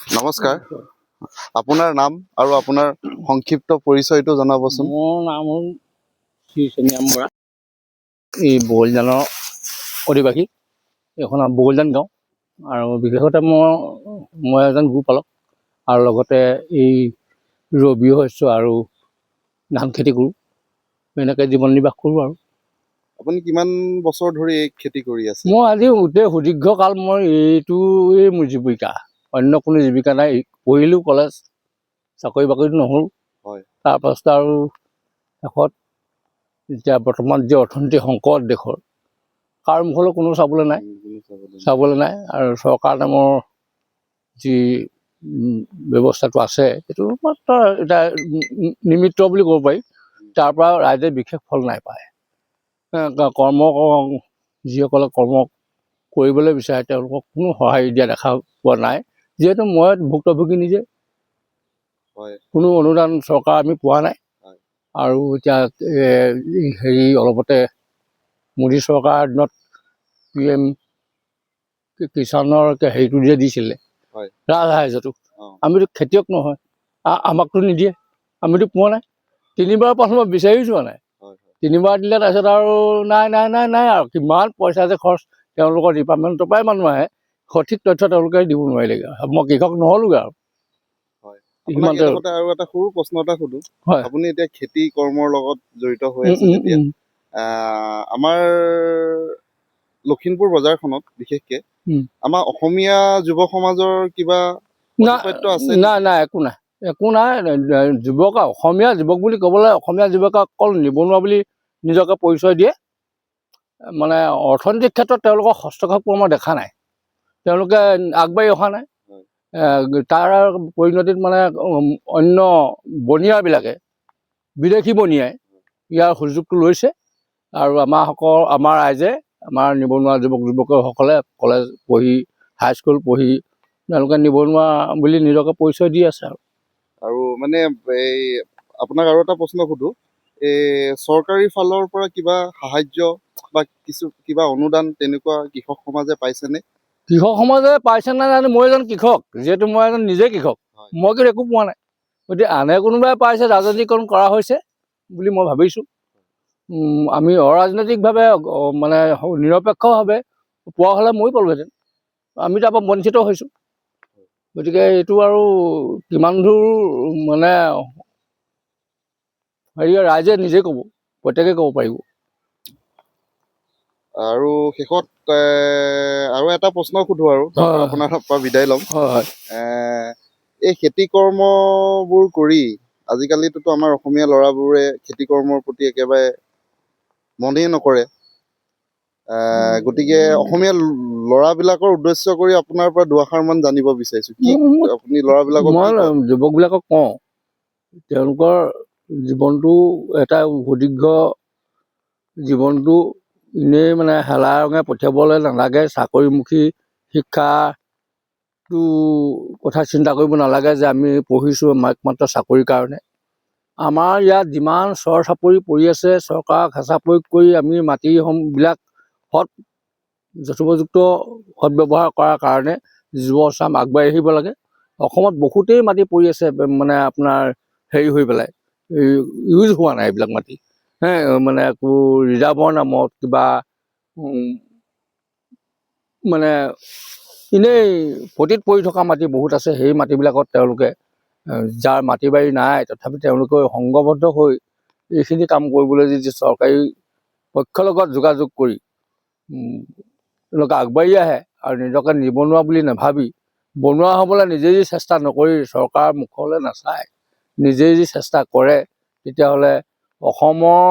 নমস্কাৰ, আপোনাৰ নাম আৰু আপোনাৰ সংক্ষিপ্ত পৰিচয়টো জনাবচোন। মোৰ নাম হ'ল শ্ৰী চেনিৰাম বৰা। এই বগলীজানৰ অধিবাসী। এইখন বগলীজান গাঁও। আৰু বিশেষতে মই এজন গোপালক আৰু লগতে এই ৰবি শস্য আৰু ধান খেতি কৰোঁ। এনেকৈ জীৱন নিৰ্বাহ কৰোঁ। আৰু আপুনি কিমান বছৰ ধৰি এই খেতি কৰি আছে? মই আজি গোটেই সুদীৰ্ঘ কাল মই এইটোৱেই মোৰ জীৱিকা, অন্য কোনো জীৱিকা নাই। পঢ়িলোঁ কলেজ, চাকৰি বাকৰিটো নহ'ল। হয়। তাৰপাছত আৰু শেষত এতিয়া বৰ্তমান যি অৰ্থনৈতিক সংকট দেশৰ, কাৰ মুখলৈ কোনো চাবলৈ নাই। আৰু চৰকাৰ নামৰ যি ব্যৱস্থাটো আছে সেইটো মাত্ৰ এতিয়া নিমিত্ত বুলি ক'ব পাৰি। তাৰ পৰা ৰাইজে বিশেষ ফল নাই পায়। যিসকলে কৰ্ম কৰিবলৈ বিচাৰে তেওঁলোকক কোনো সঁহাৰি দিয়া দেখা পোৱা নাই, যিহেতু মই ভুক্তভোগী নিজে। কোনো অনুদান চৰকাৰ আমি পোৱা নাই। আৰু এতিয়া অলপতে মোদী চৰকাৰৰ দিনত PM কিষাণৰ হেৰিটো যে দিছিলে, ৰাজসাহাৰ্যটো, আমিতো খেতিয়ক নহয়, আমাকতো নিদিয়ে, আমিতো পোৱা নাই। 3বাৰ পাছত মই বিচাৰিও যোৱা নাই। 3বাৰ দিলে, তাৰপিছত আৰু নাই আৰু কিমান পইচা যে খৰচ। তেওঁলোকৰ ডিপাৰ্টমেণ্টৰ পৰাই মানুহ আহে, সঠিক তথ্য তেওঁলোকে দিব নোৱাৰিলেগৈ। মই কৃষক নহ'লোগৈ আৰু। আৰু এটা সৰু প্ৰশ্ন এটা সুধো, আপুনি এতিয়া খেতি কৰ্মৰ লগত জড়িত হৈ আছে যেতিয়া, আমাৰ লখিমপুৰ বজাৰখনত বিশেষকে আমাৰ অসমীয়া যুৱ সমাজৰ কিবা আছে? নাই, একো নাই। যুৱক, অসমীয়া যুৱক বুলি ক'বলৈ, অসমীয়া যুৱকক অকল নিবনুৱা বুলি নিজকে পৰিচয় দিয়ে। মানে অৰ্থনৈতিক ক্ষেত্ৰত তেওঁলোকৰ হস্তক্ষেপ মই দেখা নাই। তেওঁলোকে আগবাঢ়ি অহা নাই। তাৰ পৰিণতিত মানে অন্য বনিয়াবিলাকে, বিদেশী বনিয়াই ইয়াৰ সুযোগটো লৈছে। আৰু আমাৰ ৰাইজে, আমাৰ নিবনুৱা যুৱক যুৱতীসকলে কলেজ পঢ়ি, হাইস্কুল পঢ়ি তেওঁলোকে নিবনুৱা বুলি নিজকে পৰিচয় দি আছে। আৰু মানে এই আপোনাক আৰু এটা প্ৰশ্ন সুধো, চৰকাৰী ফালৰ পৰা কিবা সাহাৰ্য বা কিবা অনুদান তেনেকুৱা কৃষক সমাজে পাইছেনে? কৃষক সমাজে পাইছে নাই জানো, মই এজন কৃষক, যিহেতু মই এজন নিজে কৃষক, মই কিন্তু একো পোৱা নাই। গতিকে আনে কোনোবাই পাইছে, ৰাজনীতিকৰণ কৰা হৈছে বুলি মই ভাবিছোঁ। আমি অৰাজনৈতিকভাৱে মানে নিৰপেক্ষভাৱে পোৱা হ'লে ময়ো পালোহেঁতেন। আমি তাৰ পৰা বঞ্চিত হৈছোঁ। গতিকে এইটো আৰু কিমান দূৰ মানে ৰাইজে নিজে ক'ব, প্ৰত্যেকে ক'ব পাৰিব। আৰু শেষত আৰু এটা প্ৰশ্ন সুধো, আৰু আপোনাৰ পৰা বিদায় ল'ম। এই খেতি কৰ্মবোৰ কৰি আজিকালিতো আমাৰ অসমীয়া ল'ৰাবোৰে খেতি কৰ্মৰ প্ৰতি একেবাৰে মনেই নকৰে। গতিকে অসমীয়া ল'ৰাবিলাকৰ উদ্দেশ্য কৰি আপোনাৰ পৰা দুআষাৰ মান জানিব বিচাৰিছোঁ। আপুনি ল'ৰাবিলাকক, মই যুৱকবিলাকক কওঁ, তেওঁলোকৰ জীৱনটো এটা সুদীৰ্ঘ জীৱনটো এনেই মানে হেলা ৰঙে পঠিয়াবলৈ নালাগে। চাকৰিমুখী শিক্ষাটো কথা চিন্তা কৰিব নালাগে যে আমি পঢ়িছোঁ একমাত্ৰ চাকৰিৰ কাৰণে। আমাৰ ইয়াত যিমান চৰ চাপৰি পৰি আছে, চৰকাৰক হেঁচা প্ৰয়োগ কৰি আমি মাটিবিলাক যথোপযুক্ত সদব্যৱহাৰ কৰাৰ কাৰণে যুৱচাম আগবাঢ়ি আহিব লাগে। অসমত বহুতেই মাটি পৰি আছে, মানে আপোনাৰ হেৰি হৈ পেলাই, ইউজ হোৱা নাই এইবিলাক মাটি। মানে একো ৰিজাৰ্ভৰ নামত কিবা মানে এনেই পতিত পৰি থকা মাটি বহুত আছে। সেই মাটিবিলাকত তেওঁলোকে, যাৰ মাটি বাৰী নাই, তথাপি তেওঁলোকে সংঘবদ্ধ হৈ এইখিনি কাম কৰিবলৈ যদি চৰকাৰী পক্ষৰ লগত যোগাযোগ কৰি তেওঁলোকে আগবাঢ়ি আহে আৰু নিজকে নিবনুৱা বুলি নাভাবি, বনুৱা হ'বলৈ নিজেই যদি চেষ্টা নকৰি, চৰকাৰৰ মুখলৈ নাচায়, নিজেই যদি চেষ্টা কৰে, তেতিয়াহ'লে অসমৰ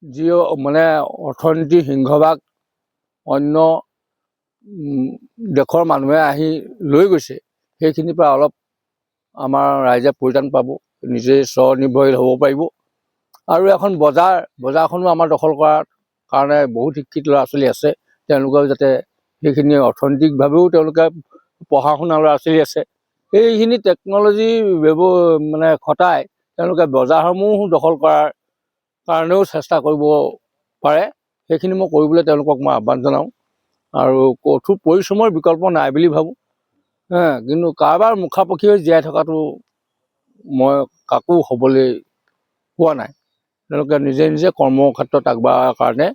যি মানে অৰ্থনীতিৰ সিংহভাগ অন্য দেশৰ মানুহে আহি লৈ গৈছে, সেইখিনিৰ পৰা অলপ আমাৰ ৰাইজে পৰিত্ৰাণ পাব, নিজেই স্বনিৰ্ভৰশীল হ'ব পাৰিব। আৰু এখন বজাৰখনো আমাৰ দখল কৰাৰ কাৰণে বহুত শিক্ষিত ল'ৰা ছোৱালী আছে। তেওঁলোকেও যাতে সেইখিনি অৰ্থনৈতিকভাৱেও তেওঁলোকে পঢ়া শুনা ল'ৰা ছোৱালী আছে, সেইখিনি টেকন'লজি মানে খটাই তেওঁলোকে বজাৰসমূহ দখল কৰাৰ কাৰণেও চেষ্টা কৰিব পাৰে। সেইখিনি মই কৰিবলৈ তেওঁলোকক মই আহ্বান জনাওঁ। আৰু কঠোৰ পৰিশ্ৰমৰ বিকল্প নাই বুলি ভাবোঁ। কিন্তু কাৰোবাৰ মুখাপক্ষি হৈ জীয়াই থকাটো মই কাকো হ'বলৈ পোৱা নাই। তেওঁলোকে নিজে নিজে কৰ্মক্ষেত্ৰত আগবঢ়াৰ কাৰণে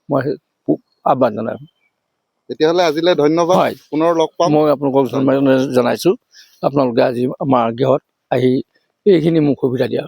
মই আহ্বান জনাইছোঁ। তেতিয়াহ'লে আজিলৈ ধন্যবাদ। হয়, পুনৰ লগ পাম। মই আপোনালোকক জনাইছোঁ আপোনালোকে আজি আমাৰ গৃহত আহি এইখিনি মোক সুবিধা দিয়া